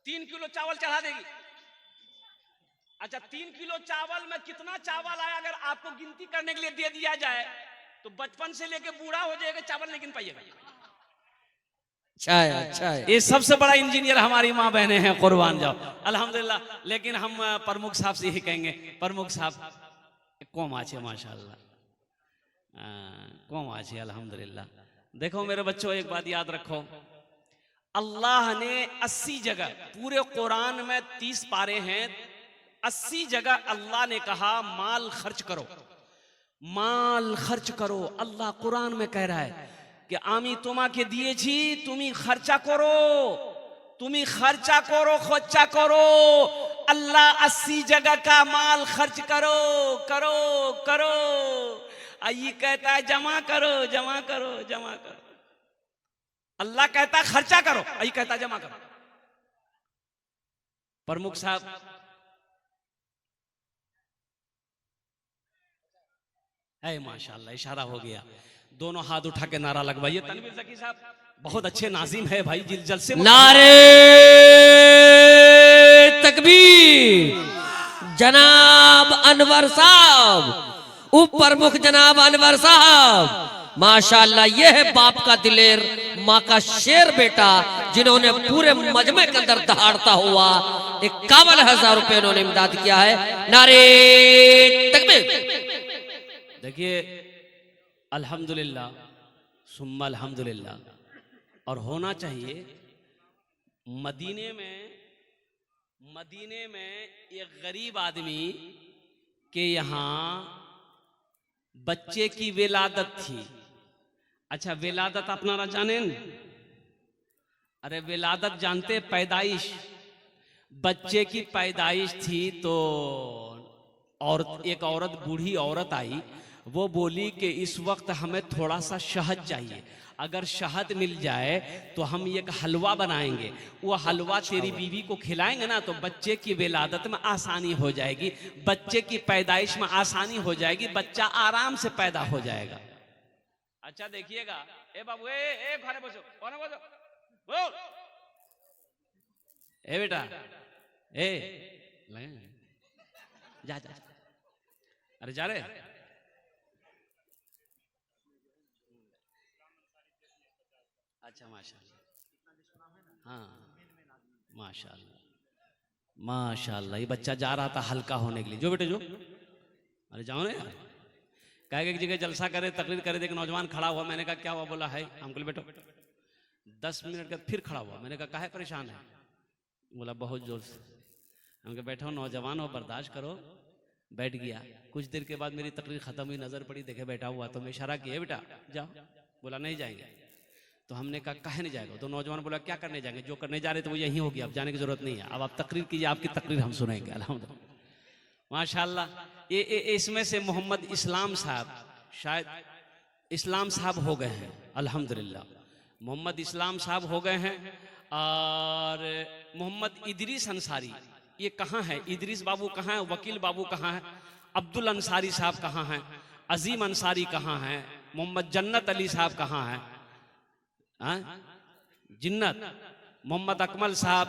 3 किलो चावल चढ़ा देगी। अच्छा, 3 किलो चावल में कितना चावल आया अगर आपको गिनती करने के लिए दे दिया जाए तो बचपन से लेके बूढ़ा हो जाएगा, चावल नहीं गिन पाइएगा। अच्छा है, अच्छा है। ये सबसे बड़ा इंजीनियर हमारी माँ बहनें हैं, कुर्बान जाओ अल्हम्दुलिल्लाह। लेकिन हम प्रमुख साहब से ही कहेंगे, प्रमुख साहब कौम आछे माशाल्लाह, कौम आछे अल्हम्दुलिल्लाह। देखो मेरे बच्चों, एक बात याद रखो, अल्लाह ने 80 जगह, पूरे कुरान में 30 पारे हैं, 80 जगह अल्लाह ने कहा माल खर्च करो, माल खर्च करो। अल्लाह कुरान में कह रहा है कि आमी तुम्हाके दिएছি, তুমি খরচা করো, তুমি খরচা করো, খরচা করো। अल्लाह 80 जगह का माल खर्च करो करो करो। ये कहता है जमा करो जमा करो जमा करो। अल्लाह कहता है खर्चा करो, ये कहता है जमा करो। प्रमुख साहब है माशाल्लाह, इशारा हो गया। दोनों हाथ उठा के नारा लगवाइए। तनवीर ज़की साहब बहुत अच्छे नाजिम है भाई, जिल से नारे तकबीर। जनाब अनवर साहब, उप प्रमुख जनाब अनवर साहब, माशाल्लाह ये है बाप का दिलेर, माँ का शेर बेटा, जिन्होंने पूरे मजमे के अंदर दहाड़ता हुआ 51,000 रुपए उन्होंने इमदाद किया है। नारे तकबीर। देखिए अल्हम्दुलिल्लाह सुम्मा अल्हम्दुलिल्लाह। और होना चाहिए मदीने में एक गरीब आदमी के यहाँ बच्चे की विलादत थी। अच्छा, विलादत अपना जाने? अरे विलादत जानते, पैदाइश, बच्चे की पैदाइश थी। तो और एक औरत, बूढ़ी औरत आई, वो बोली कि इस वक्त हमें थोड़ा सा शहद चाहिए, अगर शहद मिल जाए तो हम एक हलवा बनाएंगे, वो हलवा तेरी बीवी को खिलाएंगे ना तो बच्चे की विलादत में आसानी हो जाएगी, बच्चे की पैदाइश में आसानी हो जाएगी, बच्चा आराम से पैदा हो जाएगा। अच्छा देखिएगा, ए बाबू ए घरे बसो, कौन बसो बोल, ए बेटा ए जा जा, अरे जा रे। अच्छा माशाल्लाह, हाँ माशाल्लाह माशाल्लाह। ये बच्चा जा रहा था हल्का होने के लिए। जो बेटे जो, अरे जाओ ना यार, कहे एक जगह जलसा करे, तकरीर करे, देख नौजवान खड़ा हुआ। मैंने कहा क्या हुआ? बोला है अंकल बेटो। 10 मिनट के फिर खड़ा हुआ। मैंने कहा काहे परेशान है? बोला बहुत जोर से। हमने बैठो, नौजवान हो, बर्दाश्त करो। बैठ गया। कुछ देर के बाद मेरी तकरीर खत्म हुई, नजर पड़ी, देखे बैठा हुआ, तो मैं इशारा किया बेटा जाओ। बोला नहीं जाएंगे। तो हमने कहा काहे नहीं जाएगा? तो नौजवान बोला क्या करने जाएंगे, जो करने जा रहे थे वो यही होगी, अब जाने की जरूरत नहीं है, अब आप तकरीर कीजिए, आपकी तकरीर हम सुनेंगे। अल्हम्दुलिल्लाह माशाल्लाह। ये इसमें से मोहम्मद इस्लाम साहब, शायद इस्लाम साहब हो गए हैं अल्हम्दुलिल्लाह, मोहम्मद इस्लाम साहब हो गए हैं। और मोहम्मद इदरीस अंसारी, ये कहाँ है? इदरीस बाबू कहाँ है? वकील बाबू कहाँ है? अब्दुल अंसारी साहब कहाँ हैं? अजीम अंसारी कहाँ हैं? मोहम्मद जन्नत अली साहब कहाँ हैं? जिन्नत मोहम्मद अकमल साहब,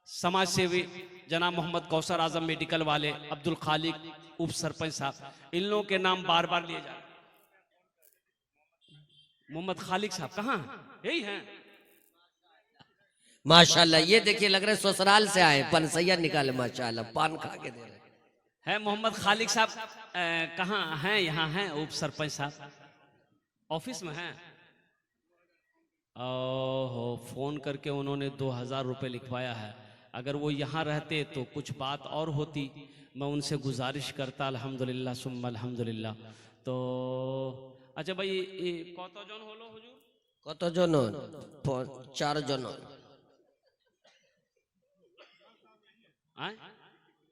समाज सेवी जनाब मोहम्मद कौसर आजम मेडिकल वाले, अब्दुल खालिक उप सरपंच साहब, इन लोगों के नाम बार बार लिए जा रहे। मोहम्मद खालिक साहब कहाँ हैं? यही हैं। माशाल्लाह, ये देखिए लग रहा है ससुराल से आए, पनसैया निकाले माशाल्लाह, पान खा के दे रहे है मोहम्मद खालिक साहब कहाँ हैं? यहाँ हैं उप सरपंच साहब, ऑफिस में हैं। ओहो, फोन करके उन्होंने 2000 रुपये लिखवाया है। अगर वो यहाँ रहते तो कुछ बात और होती। मैं उनसे गुजारिश करता, अल्हम्दुलिल्लाह सुम्मा अल्हम्दुलिल्लाह। तो अच्छा भाई, कत जन हलो हुजूर? কতজন? 4 জন। आए?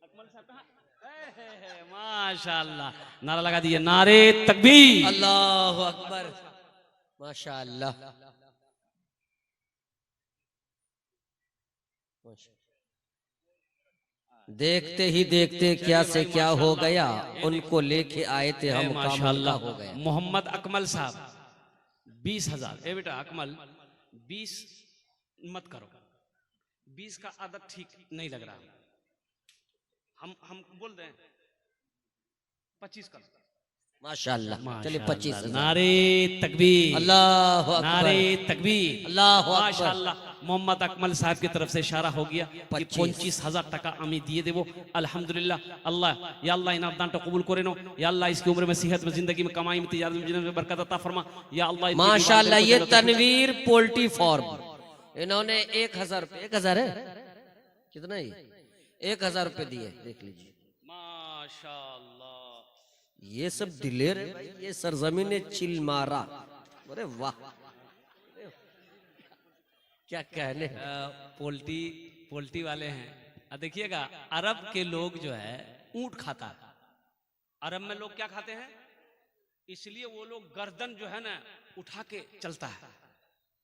अकमल साहब कहाँ? माशाल्लाह, नारा लगा दिए, नारे तकबीर। अल्लाह अकबर, माशाल्लाह। देखते ही देखते क्या से क्या हो गया, उनको लेके आए थे हम, काम माशाल्लाह हो गया। मोहम्मद अकमल साहब 20,000। ए बेटा अकमल, 20 मत करो, 20 का आदत ठीक नहीं लग रहा। हम बोल दें 25 कर। माशाल्लाह, चलिए 25,000। नारे तकबीर, अल्लाह अकबर, नारे तकबीर, अल्लाह अकबर। माशाल्लाह। मोहम्मद अकमल साहब की तरफ से इशारा हो गया कि 25,000 টাকা আমি দিয়ে দেব। अल्हम्दुलिल्लाह। अल्लाह या अल्लाह इन दान कबूल करे नो, या अल्लाह इसकी उम्र में, सेहत में, जिंदगी में, कमाई में, तिजारत में, जिन्हें बरकत अता फरमा, या अल्लाह। माशाल्लाह, ये तनवीर पोल्ट्री फार्म, इन्होंने 1000 रुपये, 1000 है कितना ही, 1000 रुपये दिए, देख लीजिए माशाल्लाह। ये सब दिलेर है भाई, ये सरजमीन चिल मारा। अरे वाह, क्या कहने। पोल्ट्री वाले हैं। देखिएगा, अरब के लोग जो है ऊंट खाता है। अरब में लोग क्या खाते हैं? इसलिए वो लोग गर्दन जो है ना उठा के चलता है।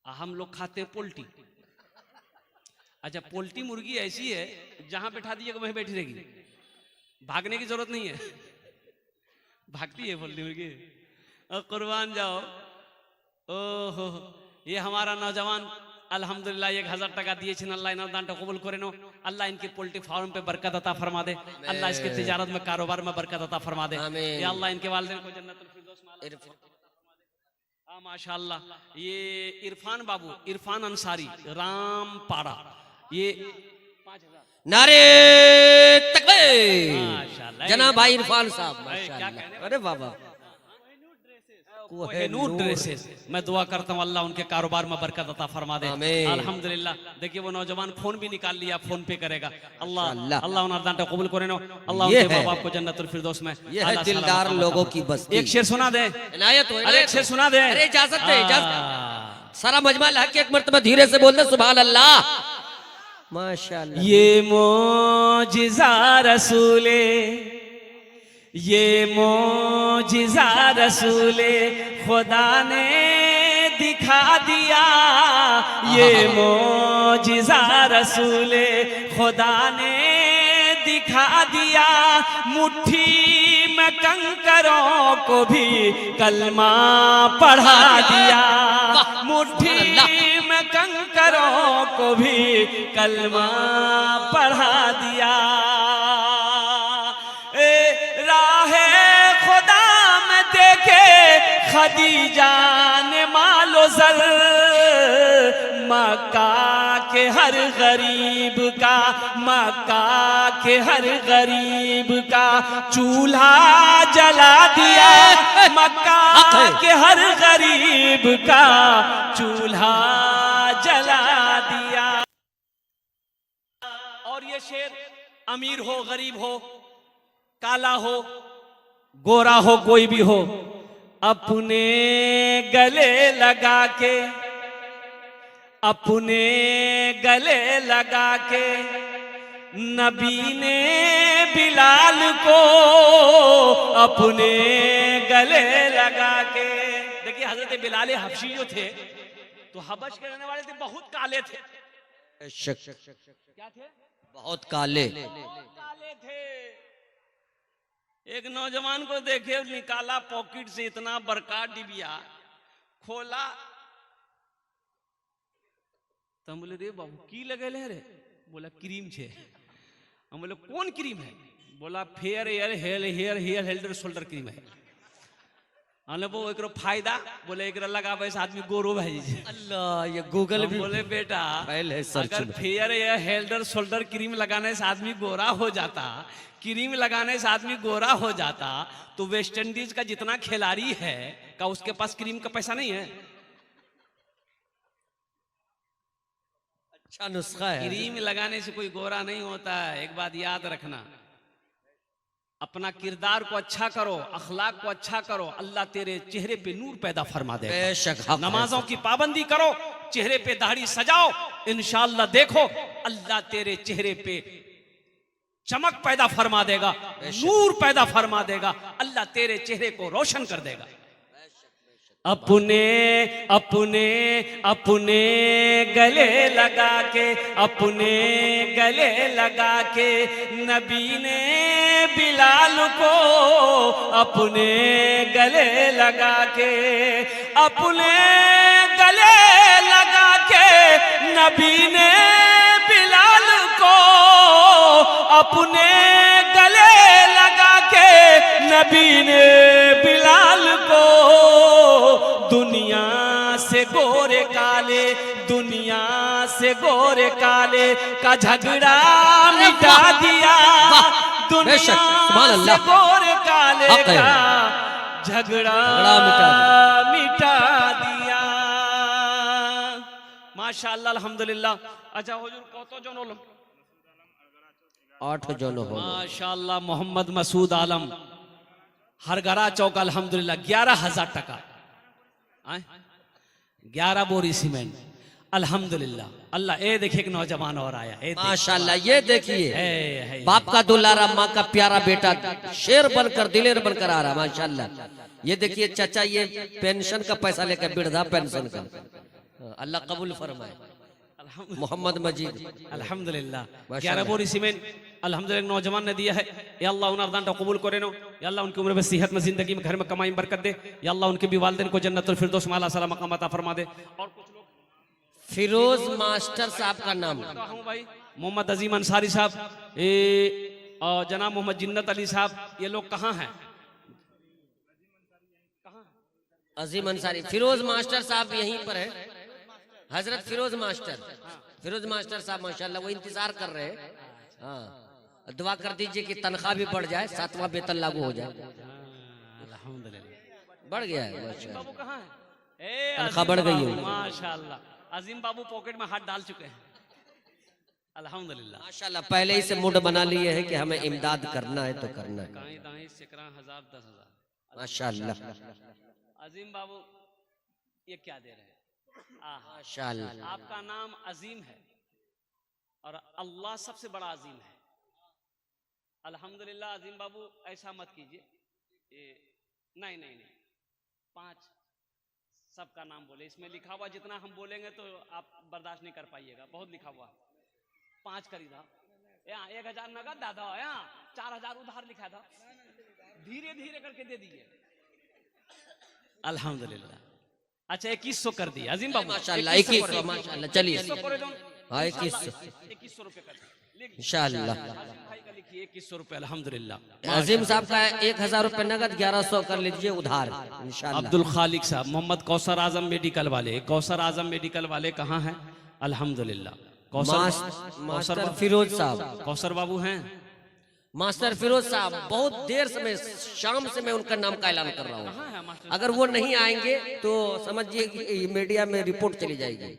हम लोग खाते हैं पोल्ट्री। अच्छा, पोल्ट्री मुर्गी ऐसी है जहां बैठा दीजिएगा वहीं बैठी रहेगी, भागने की जरूरत नहीं है। भागती है पोल्ट्री मुर्गी, और कुर्बान जाओ। ओहो, ये हमारा नौजवान अल्हम्दुलिल्लाह 1000 টাকা দিয়েছেন। अल्लाह इन दान कबूल करे नो, अल्लाह इनकी पोल्ट्री फार्म पे बरकत अता फरमा दे, अल्लाह इसके तिजारत में, कारोबार में बरकत अता फरमा दे, या अल्लाह इनके वालिदैन को जन्नतुल फिरदौस में। माशाल्लाह, ये इरफान बाबू, इरफान अंसारी, रामपाड़ा, ये 5000। नारे तकबीर, माशाल्लाह। जनाब भाई इरफान साहब, क्या माशाल्लाह। अरे बाबा, कोहिनूर ड्रेसेस, मैं दुआ करता हूँ अल्लाह उनके कारोबार में बरकत अता फरमा दे। अल्हम्दुलिल्लाह। देखिए वो नौजवान फोन भी निकाल लिया, फोन पे करेगा। अल्लाह अल्लाह उन दान कबूल करे नो, अल्लाह उनके माँ बाप को जन्नतुल फिरदौस में। ये है दिलदार लोगों की बस्ती। एक शेर सुना दे, इनायत हो, अरे एक शेर सुना दे। अरे इजाजत दे, इजाजत। सारा मजमा ला के एक मर्तबा धीरे से बोल दे, सुभान अल्लाह, माशाल्लाह। ये मोजिज़ा रसूले, ये मोजिज़ा रसूले खुदा ने दिखा दिया, ये मोजिज़ा रसूले खुदा ने दिखा दिया। मुट्ठी में कंकरों को भी कलमा पढ़ा दिया, मुट्ठी में कंकरों को भी कलमा पढ़ा दिया। खदीजा ने मालो जर मक्का के हर गरीब का, मक्का के हर गरीब का चूल्हा जला दिया, मक्का के हर गरीब का चूल्हा जला दिया। और ये शेर अमीर हो, गरीब हो, काला हो, गोरा हो, कोई भी हो, अपने गले लगा के, अपने गले लगा के नबी ने बिलाल को अपने गले लगा के। देखिए हजरत बिलाल हबशी जो थे तो हबश के रहने वाले थे, बहुत काले थे। क्या थे? बहुत काले थे। एक नौजवान को देखे, निकाला पॉकेट से इतना बड़का डिबिया, खोला तो हम बोले रे बाबू की लगे रे, बोला क्रीम छे। हम बोले कौन क्रीम है? बोला फेयर एयर हेयर हेल्डर शोल्डर क्रीम है। हमने वो एकरो फायदा बोले एकरा लगावे से आदमी गोरो भै जाय छै। अल्लाह, ये गूगल हम भी बोले बेटा पहले सर्च अगर में। फेयर एयर हेल्डर शोल्डर क्रीम लगाने से आदमी गोरा हो जाता, क्रीम लगाने से आदमी गोरा हो जाता, तो वेस्ट इंडीज का जितना खिलाड़ी है का उसके पास क्रीम का पैसा नहीं है? अच्छा नुस्खा है। क्रीम लगाने से कोई गोरा नहीं होता है। एक बात याद रखना, अपना किरदार को अच्छा करो, अखलाक को अच्छा करो, अल्लाह तेरे चेहरे पे नूर पैदा फरमा देगा। बेशक हक है। नमाजों की पाबंदी करो, चेहरे पे दाढ़ी सजाओ, इंशाअल्लाह देखो अल्लाह तेरे चेहरे पे चमक पैदा फरमा देगा, नूर पैदा फरमा देगा, अल्लाह तेरे चेहरे को रोशन कर देगा। अपने अपने अपने गले लगा के, अपने गले लगा के नबी ने बिलाल को, अपने गले लगा के, अपने गले लगा के नबी ने बिलाल को, अपने गले लगा के नबी ने बिलाल को, दुनिया से गोरे काले, दुनिया से गोरे काले का झगड़ा मिटा दिया, दुनिया से गोरे काले का झगड़ा मिटा दिया। माशाअल्लाह अल्हम्दुलिल्लाह। अच्छा हुजूर कत जन हलो? 8 जन हो। माशाअल्लाह मोहम्मद मसूद आलम हरगरा चौक अल्हम्दुलिल्लाह 11,000 टका 11 बोरी सीमेंट अल्हम्दुलिल्लाह। अल्लाह ए देखिए एक नौजवान और आया। माशाअल्लाह, ये देखिए बाप का दुलारा, माँ का प्यारा बेटा शेर बनकर दिलेर बनकर आ रहा। माशाअल्लाह, ये देखिए चाचा, ये पेंशन का पैसा लेकर, वृद्धा पेंशन का, अल्लाह कबूल फरमाए। मोहम्मद मजीद अल्हम्दुलिल्लाह 11 बोरी सीमेंट अल्हम्दुलिल्लाह नौजवान ने दिया है। या अल्लाह उन अरदान कबूल करे नो। या अल्लाह उनकी उम्र में, सेहत में, जिंदगी में, घर में कमाई में बरकत दे। या अल्लाह उनके भी वालिदैन को जन्नतुल फिरदौस में आला सलाम मकाम अता फरमा दे। और कुछ लोग फिरोज मास्टर साहब का नाम हूँ भाई, मोहम्मद अजीम अंसारी साहब, जनाब मोहम्मद जिन्नत अली साहब, ये लोग कहाँ हैं? अजीम अंसारी, फिरोज मास्टर साहब यहीं पर है। हजरत फिरोज मास्टर, फिरोज मास्टर साहब माशाल्लाह वो इंतजार कर रहे हैं। हाँ, दुआ कर दीजिए कि तनख्वाह भी बढ़ जाए, 7वां वेतन लागू हो जाए। अल्हम्दुलिल्लाह बढ़ गया है माशाल्लाह, बाबू कहाँ है? तनख्वाह बढ़ गई है। माशाल्लाह अजीम बाबू पॉकेट में हाथ डाल चुके हैं। अल्हम्दुलिल्लाह माशाल्लाह, पहले ही से मूड बना लिए है कि हमें इमदाद करना है तो करना है। कहीं दाहीं सिकरा 1000 10,000 माशाल्लाह अजीम बाबू ये क्या दे रहे हैं? माशाल्लाह, आपका नाम अजीम है और अल्लाह सबसे बड़ा अजीम है। अल्हम्दुलिल्लाह अजीम बाबू ऐसा मत कीजिए। नहीं नहीं नहीं, 5 सबका नाम बोले। इसमें लिखा हुआ जितना हम बोलेंगे तो आप बर्दाश्त नहीं कर पाइएगा, बहुत लिखा हुआ। 5 खरीदा, यहाँ 1000 नगद दादा, यहाँ 4000 उधार लिखा था, धीरे धीरे करके दे दिए। अल्हम्दुलिल्लाह। अच्छा 2100 कर दिया अजीम बाबू, माशाल्लाह 2100 माशाल्लाह। चलिए 2100 रुपए कर इंशाल्लाह। भाई का लिखिए 2100 रुपए। अल्हम्दुलिल्लाह अजीम साहब का 1000 रुपए नगद, 1100 कर लीजिए उधार इंशाल्लाह। अब्दुल खालिक साहब, मोहम्मद कौसर आजम मेडिकल वाले, कौसर आजम मेडिकल वाले कहाँ हैं? अल्हम्दुलिल्लाह मास्टर फिरोज साहब, कौसर बाबू हैं। मास्टर फिरोज साहब, बहुत देर से मैं, शाम से मैं उनका नाम का ऐलान कर रहा हूँ। अगर वो नहीं आएंगे तो समझिए कि मीडिया में रिपोर्ट चली जाएगी।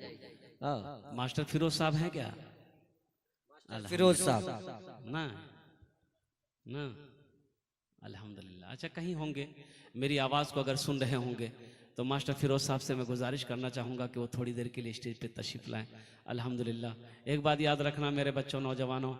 मास्टर फिरोज साहब हैं क्या? फिरोज साहब ना ना अल्हम्दुलिल्लाह। अच्छा कहीं होंगे, मेरी आवाज़ को अगर सुन रहे होंगे तो मास्टर फिरोज साहब से मैं गुजारिश करना चाहूँगा कि वो थोड़ी देर के लिए स्टेज पे तशरीफ लाएं। अल्हम्दुलिल्लाह। एक बात याद रखना मेरे बच्चों, नौजवानों,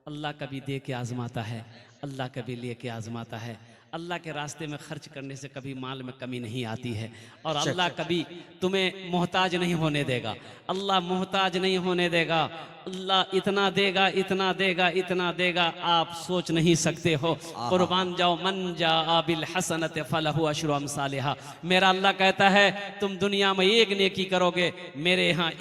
अल्लाह कभी दे के आजमाता है, अल्लाह कभी ले के आजमाता है। अल्लाह के रास्ते में खर्च करने से कभी माल में कमी नहीं आती है और अल्लाह कभी तुम्हें मोहताज नहीं होने देगा। अल्लाह मोहताज नहीं होने देगा। अल्लाह इतना देगा, इतना देगा, इतना देगा, आप सोच नहीं सकते हो। कुर्बान जाओ, मन जा बिल हसनत फलहु अशरु अमसालिहा। मेरा अल्लाह कहता है तुम दुनिया में एक नेकी करोगे, मेरे यहाँ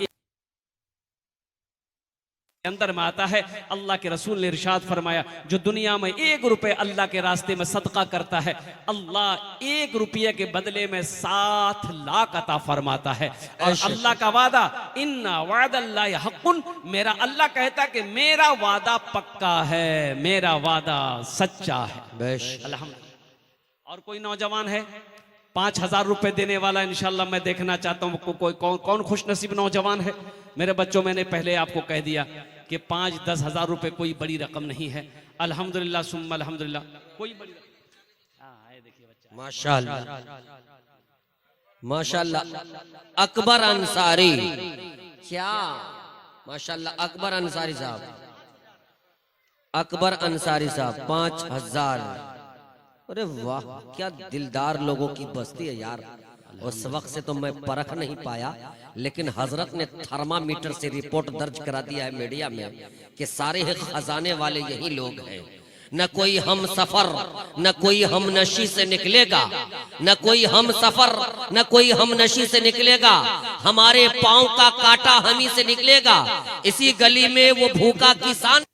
अंदर में आता है, अल्लाह के रसूल ने इरशाद फरमाया, जो दुनिया में 1 रुपए अल्लाह के रास्ते में सदका करता है, अल्लाह 1 रुपये के बदले में 7 लाख अता फरमाता है। और अल्लाह का वादा, इन्ना वादल्लाहि हक़्क़ुन, मेरा अल्लाह कहता है कि मेरा वादा पक्का है, मेरा वादा सच्चा है। अल्हम्दुलिल्लाह। और कोई नौजवान है 5,000 रुपए देने वाला, इंशाल्लाह मैं देखना चाहता हूँ कोई कौन खुश नसीब नौजवान है। मेरे बच्चों, मैंने पहले आपको कह दिया कि 5-10 हजार रुपए कोई बड़ी रकम नहीं है। अल्हम्दुलिल्लाह सुम्मा अल्हम्दुलिल्लाह, कोई बड़ी देखिए बच्चा, माशाअल्लाह माशाअल्लाह। अकबर अंसारी, क्या माशाअल्लाह, अकबर अंसारी साहब, अकबर अंसारी साहब 5,000। अरे वाह, क्या दिलदार लोगों की बस्ती है यार। उस वक्त से तो मैं परख नहीं पाया, लेकिन हजरत ने थर्मामीटर से रिपोर्ट दर्ज करा दिया है मीडिया में कि सारे खजाने वाले यही लोग हैं। न कोई हम सफर, न कोई हम नशी से निकलेगा, न कोई हम सफर, न कोई हम नशी से निकलेगा। हमारे पांव का कांटा हम ही से निकलेगा। इसी गली में वो भूखा किसान